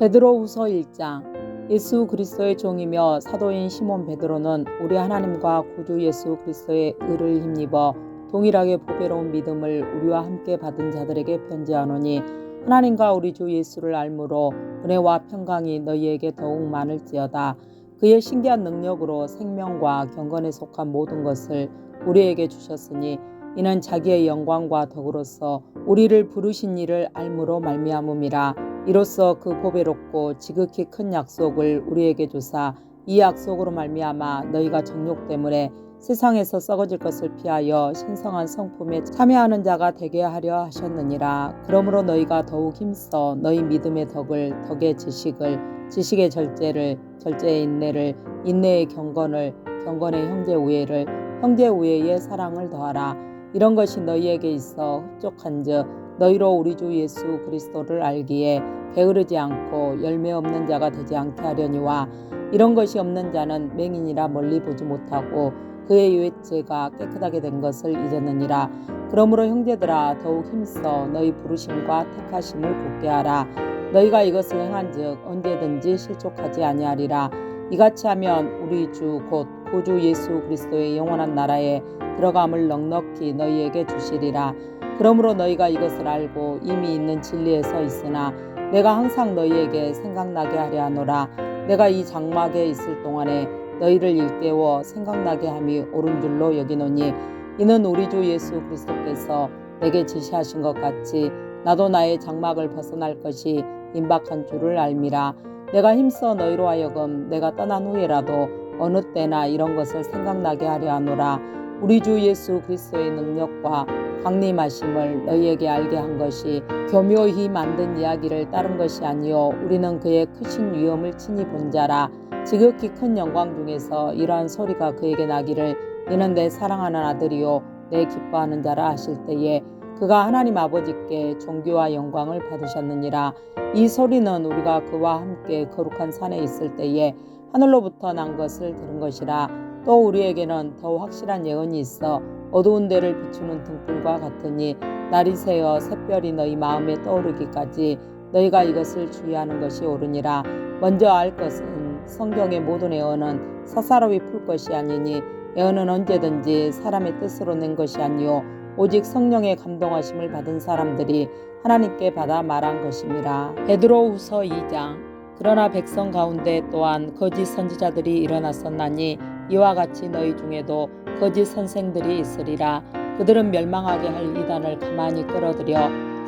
베드로후서 1장. 예수 그리스도의 종이며 사도인 시몬 베드로는 우리 하나님과 구주 예수 그리스도의 의를 힘입어 동일하게 보배로운 믿음을 우리와 함께 받은 자들에게 편지하노니, 하나님과 우리 주 예수를 알므로 은혜와 평강이 너희에게 더욱 많을지어다. 그의 신기한 능력으로 생명과 경건에 속한 모든 것을 우리에게 주셨으니, 이는 자기의 영광과 덕으로서 우리를 부르신 이를 알므로 말미암음이라. 이로써 그 보배롭고 지극히 큰 약속을 우리에게 주사, 이 약속으로 말미암아 너희가 정욕 때문에 세상에서 썩어질 것을 피하여 신성한 성품에 참여하는 자가 되게 하려 하셨느니라. 그러므로 너희가 더욱 힘써 너희 믿음의 덕을, 덕의 지식을, 지식의 절제를, 절제의 인내를, 인내의 경건을, 경건의 형제 우애를, 형제 우애의 사랑을 더하라. 이런 것이 너희에게 있어 흡족한즉 너희로 우리 주 예수 그리스도를 알기에 게으르지 않고 열매 없는 자가 되지 않게 하려니와, 이런 것이 없는 자는 맹인이라 멀리 보지 못하고 그의 유해죄가 깨끗하게 된 것을 잊었느니라. 그러므로 형제들아, 더욱 힘써 너희 부르심과 택하심을 굳게 하라. 너희가 이것을 행한즉 언제든지 실족하지 아니하리라. 이같이 하면 우리 주 곧 구주 예수 그리스도의 영원한 나라에 들어감을 넉넉히 너희에게 주시리라. 그러므로 너희가 이것을 알고 이미 있는 진리에 서 있으나 내가 항상 너희에게 생각나게 하려 하노라. 내가 이 장막에 있을 동안에 너희를 일깨워 생각나게 함이 옳은 줄로 여기노니, 이는 우리 주 예수 그리스도께서 내게 지시하신 것 같이 나도 나의 장막을 벗어날 것이 임박한 줄을 알미라. 내가 힘써 너희로 하여금 내가 떠난 후에라도 어느 때나 이런 것을 생각나게 하려 하노라. 우리 주 예수 그리스도의 능력과 강림하심을 너희에게 알게 한 것이 교묘히 만든 이야기를 따른 것이 아니요 우리는 그의 크신 위엄을 친히 본 자라. 지극히 큰 영광 중에서 이러한 소리가 그에게 나기를, 이는 내 사랑하는 아들이요 내 기뻐하는 자라 하실 때에 그가 하나님 아버지께 존귀와 영광을 받으셨느니라. 이 소리는 우리가 그와 함께 거룩한 산에 있을 때에 하늘로부터 난 것을 들은 것이라. 또 우리에게는 더 확실한 예언이 있어 어두운 데를 비추는 등불과 같으니, 날이 새어 샛별이 너희 마음에 떠오르기까지 너희가 이것을 주의하는 것이 옳으니라. 먼저 알 것은 성경의 모든 예언은 사사로이 풀 것이 아니니, 예언은 언제든지 사람의 뜻으로 낸 것이 아니요 오직 성령의 감동하심을 받은 사람들이 하나님께 받아 말한 것임이라. 베드로후서 2장. 그러나 백성 가운데 또한 거짓 선지자들이 일어났었나니, 이와 같이 너희 중에도 거짓 선생들이 있으리라. 그들은 멸망하게 할 이단을 가만히 끌어들여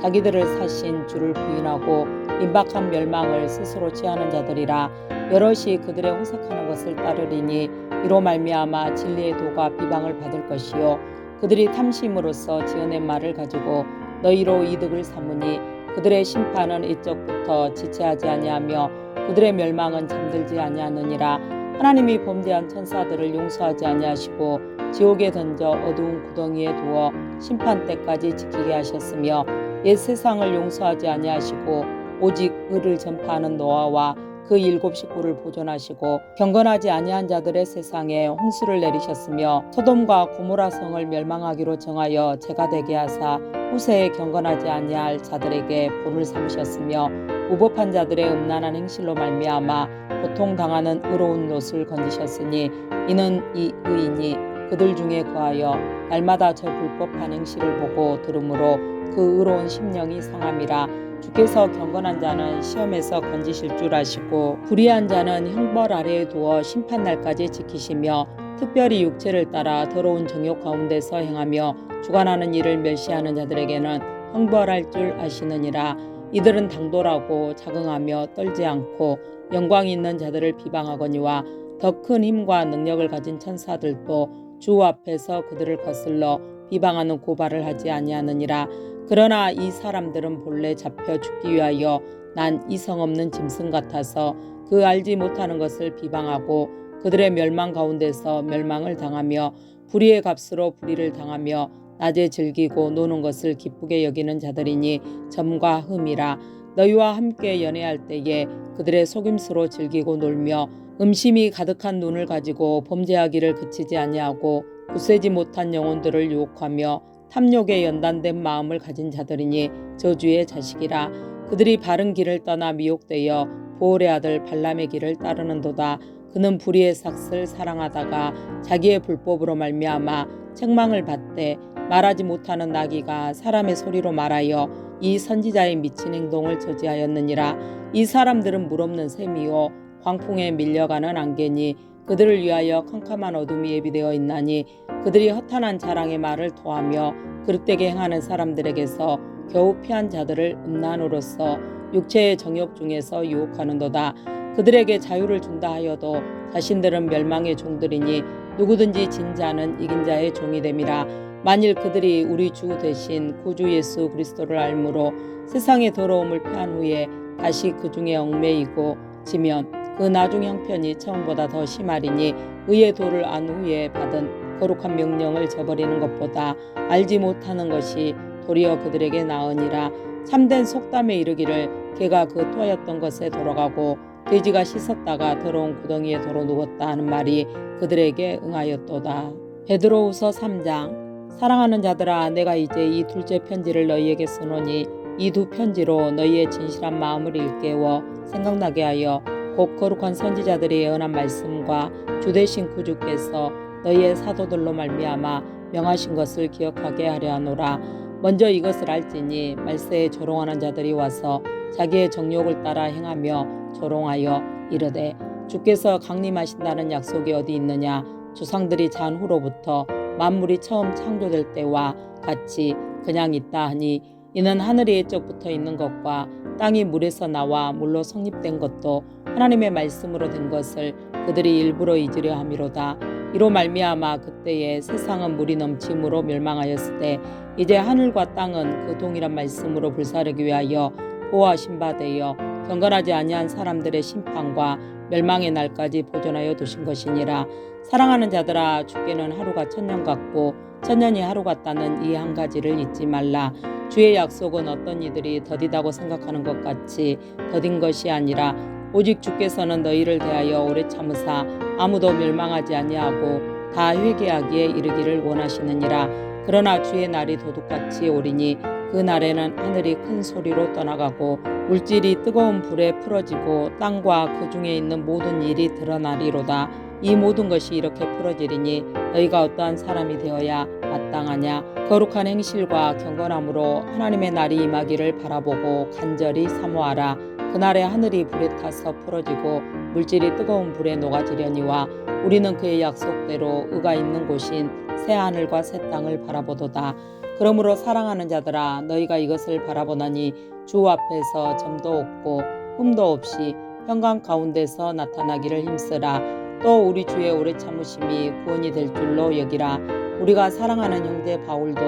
자기들을 사신 주를 부인하고 임박한 멸망을 스스로 취하는 자들이라. 여럿이 그들의 호색하는 것을 따르리니, 이로 말미암아 진리의 도가 비방을 받을 것이요 그들이 탐심으로써 지어낸 말을 가지고 너희로 이득을 삼으니, 그들의 심판은 이쪽부터 지체하지 아니하며 그들의 멸망은 잠들지 아니하느니라. 하나님이 범죄한 천사들을 용서하지 아니하시고 지옥에 던져 어두운 구덩이에 두어 심판 때까지 지키게 하셨으며, 옛 세상을 용서하지 아니하시고 오직 의를 전파하는 노아와 그 7 식구를 보존하시고 경건하지 아니한 자들의 세상에 홍수를 내리셨으며, 소돔과 고모라 성을 멸망하기로 정하여 죄가 되게 하사 후세에 경건하지 아니할 자들에게 본을 삼으셨으며, 무법한 자들의 음란한 행실로 말미암아 고통당하는 의로운 롯을 건지셨으니, 이는 이 의인이 그들 중에 거하여 날마다 저 불법한 행실을 보고 들으므로 그 의로운 심령이 상함이라. 주께서 경건한 자는 시험에서 건지실 줄 아시고 불의한 자는 형벌 아래에 두어 심판날까지 지키시며, 특별히 육체를 따라 더러운 정욕 가운데서 행하며 주관하는 일을 멸시하는 자들에게는 형벌할 줄 아시느니라. 이들은 당돌하고 자긍하며 떨지 않고 영광 있는 자들을 비방하거니와, 더 큰 힘과 능력을 가진 천사들도 주 앞에서 그들을 거슬러 비방하는 고발을 하지 아니하느니라. 그러나 이 사람들은 본래 잡혀 죽기 위하여 난 이성 없는 짐승 같아서 그 알지 못하는 것을 비방하고 그들의 멸망 가운데서 멸망을 당하며, 불의의 값으로 불의를 당하며 낮에 즐기고 노는 것을 기쁘게 여기는 자들이니 점과 흠이라. 너희와 함께 연애할 때에 그들의 속임수로 즐기고 놀며 음심이 가득한 눈을 가지고 범죄하기를 그치지 아니하고 굳세지 못한 영혼들을 유혹하며 탐욕에 연단된 마음을 가진 자들이니 저주의 자식이라. 그들이 바른 길을 떠나 미혹되어 보올의 아들 발람의 길을 따르는도다. 그는 불의의 삭을 사랑하다가 자기의 불법으로 말미암아 책망을 받되 말하지 못하는 나귀가 사람의 소리로 말하여 이 선지자의 미친 행동을 저지하였느니라. 이 사람들은 물없는 샘이요 광풍에 밀려가는 안개니 그들을 위하여 캄캄한 어둠이 예비되어 있나니 그들이 허탄한 자랑의 말을 토하며 그릇되게 행하는 사람들에게서 겨우 피한 자들을 음란으로써 육체의 정욕 중에서 유혹하는도다. 그들에게 자유를 준다 하여도 자신들은 멸망의 종들이니 누구든지 진 자는 이긴 자의 종이 됨이라. 만일 그들이 우리 주 대신 구주 예수 그리스도를 알므로 세상의 더러움을 피한 후에 다시 그 중에 얽매이고 지면 그 나중 형편이 처음보다 더 심하리니 의의 도를 안 후에 받은 거룩한 명령을 저버리는 것보다 알지 못하는 것이 도리어 그들에게 나으니라. 참된 속담에 이르기를 개가 그 토하였던 것에 돌아가고 돼지가 씻었다가 더러운 구덩이에 도로 누웠다 하는 말이 그들에게 응하였도다. 베드로후서 3장. 사랑하는 자들아, 내가 이제 이 둘째 편지를 너희에게 쓰노니 이 두 편지로 너희의 진실한 마음을 일깨워 생각나게 하여 곧 거룩한 선지자들이 예언한 말씀과 주되신 구주께서 너희의 사도들로 말미암아 명하신 것을 기억하게 하려 하노라. 먼저 이것을 알지니 말세에 조롱하는 자들이 와서 자기의 정욕을 따라 행하며 조롱하여 이르되 주께서 강림하신다는 약속이 어디 있느냐. 조상들이 잔 후로부터 만물이 처음 창조될 때와 같이 그냥 있다 하니 이는 하늘이 옛적부터 있는 것과 땅이 물에서 나와 물로 성립된 것도 하나님의 말씀으로 된 것을 그들이 일부러 잊으려 함이로다. 이로 말미암아 그때에 세상은 물이 넘침으로 멸망하였을 때 이제 하늘과 땅은 그 동일한 말씀으로 불사르기 위하여 보호하신 바 되어 경건하지 아니한 사람들의 심판과 멸망의 날까지 보존하여 두신 것이니라. 사랑하는 자들아, 주께는 하루가 천년 같고 천년이 하루 같다는 이 한 가지를 잊지 말라. 주의 약속은 어떤 이들이 더디다고 생각하는 것 같이 더딘 것이 아니라 오직 주께서는 너희를 대하여 오래 참으사 아무도 멸망하지 아니하고 다 회개하기에 이르기를 원하시느니라. 그러나 주의 날이 도둑같이 오리니 그 날에는 하늘이 큰 소리로 떠나가고 물질이 뜨거운 불에 풀어지고 땅과 그 중에 있는 모든 일이 드러나리로다. 이 모든 것이 이렇게 풀어지리니 너희가 어떠한 사람이 되어야 마땅하냐. 거룩한 행실과 경건함으로 하나님의 날이 임하기를 바라보고 간절히 사모하라. 그날에 하늘이 불에 타서 풀어지고 물질이 뜨거운 불에 녹아지려니와 우리는 그의 약속대로 의가 있는 곳인 새 하늘과 새 땅을 바라보도다. 그러므로 사랑하는 자들아, 너희가 이것을 바라보나니 주 앞에서 점도 없고 흠도 없이 평강 가운데서 나타나기를 힘쓰라. 또 우리 주의 오래 참으심이 구원이 될 줄로 여기라. 우리가 사랑하는 형제 바울도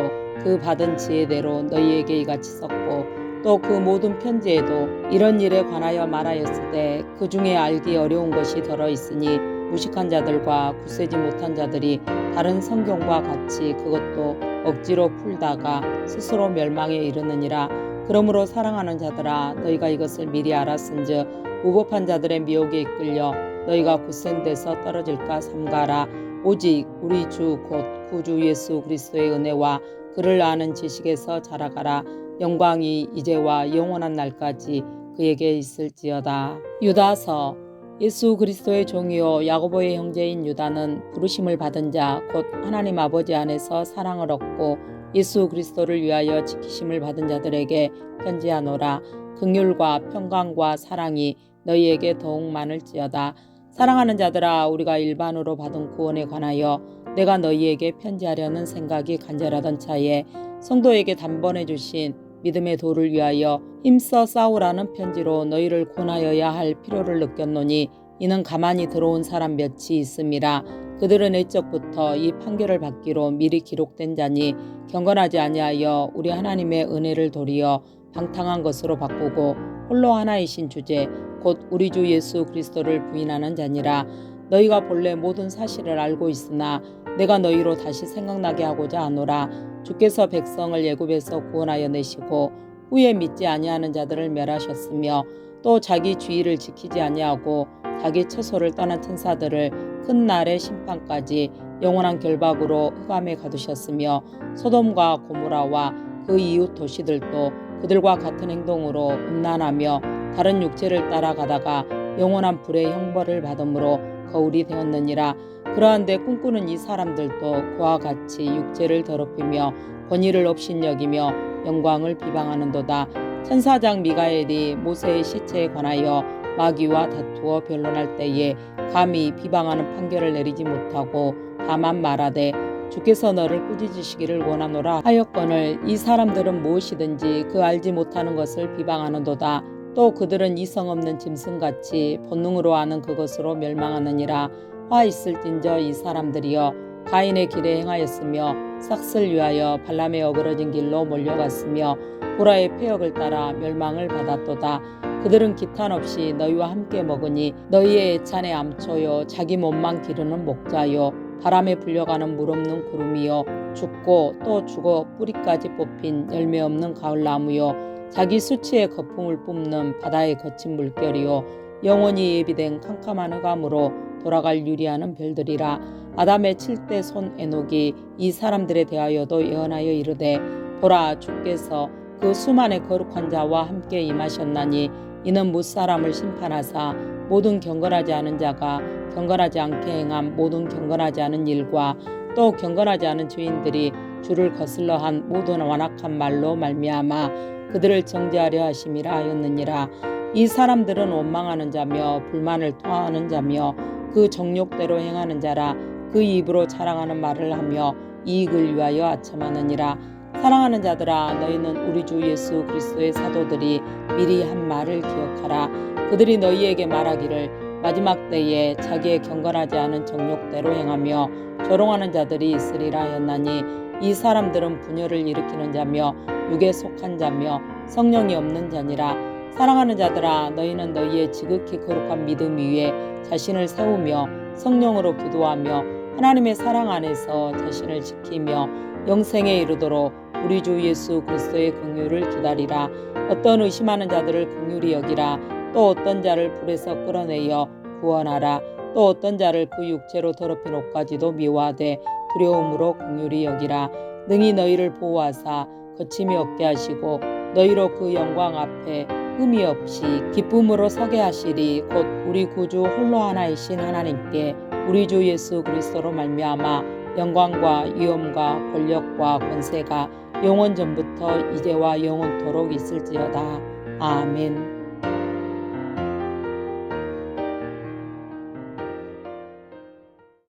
그 받은 지혜대로 너희에게 이같이 썼고 또 그 모든 편지에도 이런 일에 관하여 말하였을 때 그 중에 알기 어려운 것이 더러 있으니 무식한 자들과 굳세지 못한 자들이 다른 성경과 같이 그것도 억지로 풀다가 스스로 멸망에 이르느니라. 그러므로 사랑하는 자들아, 너희가 이것을 미리 알았은즉 무법한 자들의 미혹에 이끌려 너희가 굳센 데서 떨어질까 삼가라. 오직 우리 주 곧 구주 예수 그리스도의 은혜와 그를 아는 지식에서 자라가라. 영광이 이제와 영원한 날까지 그에게 있을지어다. 유다서. 예수 그리스도의 종이요 야고보의 형제인 유다는 부르심을 받은 자 곧 하나님 아버지 안에서 사랑을 얻고 예수 그리스도를 위하여 지키심을 받은 자들에게 편지하노라. 긍휼과 평강과 사랑이 너희에게 더욱 많을지어다. 사랑하는 자들아, 우리가 일반으로 받은 구원에 관하여 내가 너희에게 편지하려는 생각이 간절하던 차에 성도에게 단번에 주신 믿음의 도를 위하여 힘써 싸우라는 편지로 너희를 권하여야 할 필요를 느꼈노니 이는 가만히 들어온 사람 몇이 있음이라. 그들은 옛적부터 이 판결을 받기로 미리 기록된 자니 경건하지 아니하여 우리 하나님의 은혜를 도리어 방탕한 것으로 바꾸고 홀로 하나이신 주제 곧 우리 주 예수 그리스도를 부인하는 자니라. 너희가 본래 모든 사실을 알고 있으나 내가 너희로 다시 생각나게 하고자 하노라. 주께서 백성을 애굽에서 구원하여 내시고 후에 믿지 아니하는 자들을 멸하셨으며 또 자기 주의를 지키지 아니하고 자기 처소를 떠난 천사들을 큰 날의 심판까지 영원한 결박으로 흑암에 가두셨으며 소돔과 고모라와 그 이웃 도시들도 그들과 같은 행동으로 음란하며 다른 육체를 따라가다가 영원한 불의 형벌을 받음으로 거울이 되었느니라. 그러한데 꿈꾸는 이 사람들도 그와 같이 육체를 더럽히며 권위를 업신여기며 영광을 비방하는도다. 천사장 미가엘이 모세의 시체에 관하여 마귀와 다투어 변론할 때에 감히 비방하는 판결을 내리지 못하고 다만 말하되 주께서 너를 꾸짖으시기를 원하노라 하였거늘 이 사람들은 무엇이든지 그 알지 못하는 것을 비방하는도다. 또 그들은 이성 없는 짐승같이 본능으로 아는 그것으로 멸망하느니라. 화 있을진저 이 사람들이여 가인의 길에 행하였으며 싹을 위하여 발람의 어그러진 길로 몰려갔으며 보라의 폐역을 따라 멸망을 받았도다. 그들은 기탄 없이 너희와 함께 먹으니 너희의 애찬의 암초요 자기 몸만 기르는 목자요 바람에 불려가는 물 없는 구름이요 죽고 또 죽어 뿌리까지 뽑힌 열매 없는 가을나무요 자기 수치의 거품을 뿜는 바다의 거친 물결이요 영원히 예비된 캄캄한 흑암으로 돌아갈 유리하는 별들이라. 아담의 7대 손 에녹이 이 사람들에 대하여도 예언하여 이르되 보라 주께서 그 수만의 거룩한 자와 함께 임하셨나니 이는 무사람을 심판하사 모든 경건하지 않은 자가 경건하지 않게 행한 모든 경건하지 않은 일과 또 경건하지 않은 죄인들이 주를 거슬러 한 모든 완악한 말로 말미암아 그들을 정죄하려 하심이라 하였느니라. 이 사람들은 원망하는 자며 불만을 토하는 자며 그 정욕대로 행하는 자라. 그 입으로 자랑하는 말을 하며 이익을 위하여 아첨하느니라. 사랑하는 자들아 너희는 우리 주 예수 그리스도의 사도들이 미리 한 말을 기억하라. 그들이 너희에게 말하기를 마지막 때에 자기의 경건하지 않은 정욕대로 행하며 조롱하는 자들이 있으리라 하였나니 이 사람들은 분열을 일으키는 자며 육에 속한 자며 성령이 없는 자니라. 사랑하는 자들아 너희는 너희의 지극히 거룩한 믿음 위에 자신을 세우며 성령으로 기도하며 하나님의 사랑 안에서 자신을 지키며 영생에 이르도록 우리 주 예수 그리스도의 긍휼을 기다리라. 어떤 의심하는 자들을 긍휼히 여기라. 또 어떤 자를 불에서 끌어내어 구원하라. 또 어떤 자를 그 육체로 더럽힌 옷까지도 미워하되 두려움으로 긍휼히 여기라. 능히 너희를 보호하사 거침이 없게 하시고 너희로 그 영광 앞에 흠이 없이 기쁨으로 서게 하시리. 곧 우리 구주 홀로 하나이신 하나님께 우리 주 예수 그리스도로 말미암아 영광과 위엄과 권력과 권세가 영원 전부터 이제와 영원토록 있을지어다. 아멘.